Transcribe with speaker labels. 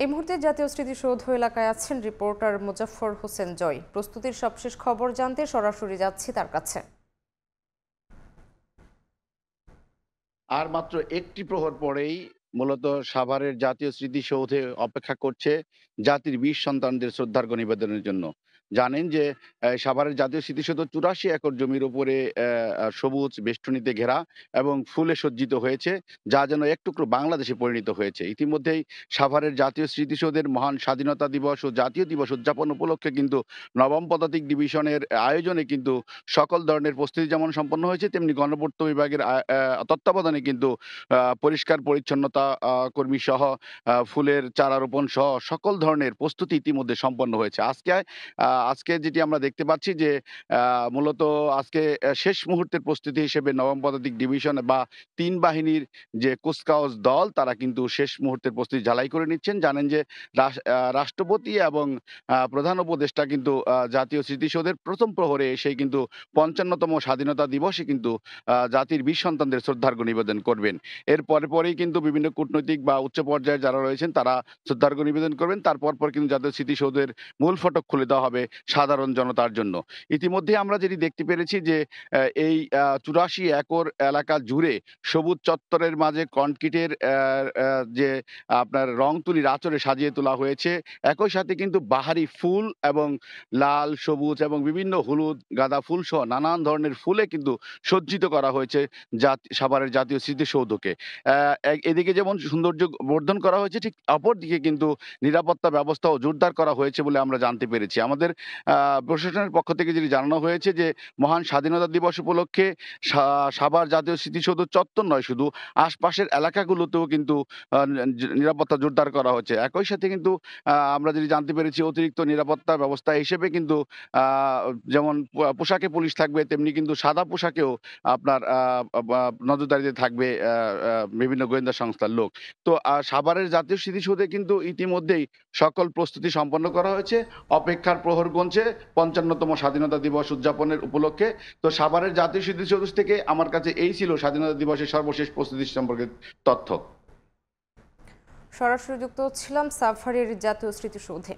Speaker 1: এই মুহূর্তে জাতীয় স্মৃতিসৌধ এলাকায় আছেন রিপোর্টার মুজাফফর হোসেন জয়। প্রস্তুতির সবশেষ খবর জানতে সরাসরি যাচ্ছি তার কাছে।
Speaker 2: আর মাত্র একটি প্রহর পরেই মূলত সাভারের জাতীয় স্মৃতিসৌধে অপেক্ষা করছে জাতির বীর সন্তানদের শ্রদ্ধার্ঘ নিবেদনের জন্য। জানেন যে সাভারের জাতীয় স্মৃতিসৌধ ৮৪ একর জমির উপরে সবুজ বেষ্টনীতে ঘেরা এবং ফুলে সজ্জিত হয়েছে, যা যেন এক টুকরো বাংলাদেশে পরিণত হয়েছে। ইতিমধ্যেই সাভারের জাতীয় স্মৃতিসৌধের মহান স্বাধীনতা দিবস ও জাতীয় দিবস উদযাপন উপলক্ষে কিন্তু নবম পদাতিক ডিভিশনের আয়োজনে কিন্তু সকল ধরনের প্রস্তুতি যেমন সম্পন্ন হয়েছে, তেমনি গণপূর্ত বিভাগের তত্ত্বাবধানে কিন্তু পরিষ্কার পরিচ্ছন্নতা কর্মী সহ ফুলের চারা রোপণ সহ সকল ধরনের প্রস্তুতি ইতিমধ্যে সম্পন্ন হয়েছে। আজকে যেটি আমরা দেখতে পাচ্ছি যে মূলত আজকে শেষ মুহূর্তের প্রস্তুতি হিসেবে নবম পদাতিক ডিভিশন বা ৩ বাহিনীর যে কুচকাওয়াজ দল তারা কিন্তু শেষ মুহূর্তের প্রস্তুতি ঝালাই করে নিচ্ছেন। জানেন যে রাষ্ট্রপতি এবং প্রধান উপদেষ্টা কিন্তু জাতীয় স্মৃতিসৌধের প্রথম প্রহরে এসেই কিন্তু ৫৫তম স্বাধীনতা দিবসে কিন্তু জাতির বীর সন্তানদের শ্রদ্ধার্ঘ্য নিবেদন করবেন। এর পরেই কিন্তু বিভিন্ন কূটনৈতিক বা উচ্চ পর্যায়ে যারা রয়েছেন তারা শ্রদ্ধার্ঘ্য নিবেদন করবেন। তারপর কিন্তু জাতীয় স্মৃতিসৌধের মূল ফটক খুলে দেওয়া হবে সাধারণ জনতার জন্য। ইতিমধ্যে আমরা যেটি দেখতে পেরেছি যে এই ৮৪ একর এলাকা জুড়ে সবুজ চত্বরের মাঝে কনক্রিটের যে আপনার রং তুলির আঁচড়ে সাজিয়ে তোলা হয়েছে। একই সাথে কিন্তু বাহারি ফুল এবং লাল, সবুজ এবং বিভিন্ন হলুদ, গাঁদা ফুল সহ নানান ধরনের ফুলে কিন্তু সজ্জিত করা হয়েছে সাভারের জাতীয় স্মৃতিসৌধকে। এদিকে যেমন সৌন্দর্য বর্ধন করা হয়েছে, ঠিক অপরদিকে কিন্তু নিরাপত্তা ব্যবস্থাও জোরদার করা হয়েছে বলে আমরা জানতে পেরেছি। আমাদের প্রশাসনের পক্ষ থেকে যেটি জানানো হয়েছে যে মহান স্বাধীনতা দিবস উপলক্ষে সাভার জাতীয় স্মৃতিসৌধ চত্বর নয়, শুধু আশপাশের এলাকাগুলোতেও কিন্তু নিরাপত্তা জোরদার করা হচ্ছে। একই সাথে কিন্তু আমরা যেটি জানতে পেরেছি অতিরিক্ত নিরাপত্তা ব্যবস্থা হিসেবে কিন্তু যেমন পোশাকে পুলিশ থাকবে, তেমনি কিন্তু সাদা পোশাকেও আপনার নজরদারিতে থাকবে বিভিন্ন গোয়েন্দা সংস্থার লোক। তো সাভারের জাতীয় স্মৃতিসৌধে কিন্তু ইতিমধ্যেই সকল প্রস্তুতি সম্পন্ন করা হয়েছে। অপেক্ষার প্রহর গুনছে ৫৫তম স্বাধীনতা দিবস উদযাপনের উপলক্ষে। তো সাভারের জাতীয় স্মৃতিসৌধ থেকে আমার কাছে এই ছিল স্বাধীনতা দিবসের সর্বশেষ প্রস্তুতি সম্পর্কে তথ্য।
Speaker 1: সরাসরি যুক্ত ছিলাম সাভারের জাতীয় স্মৃতিসৌধে।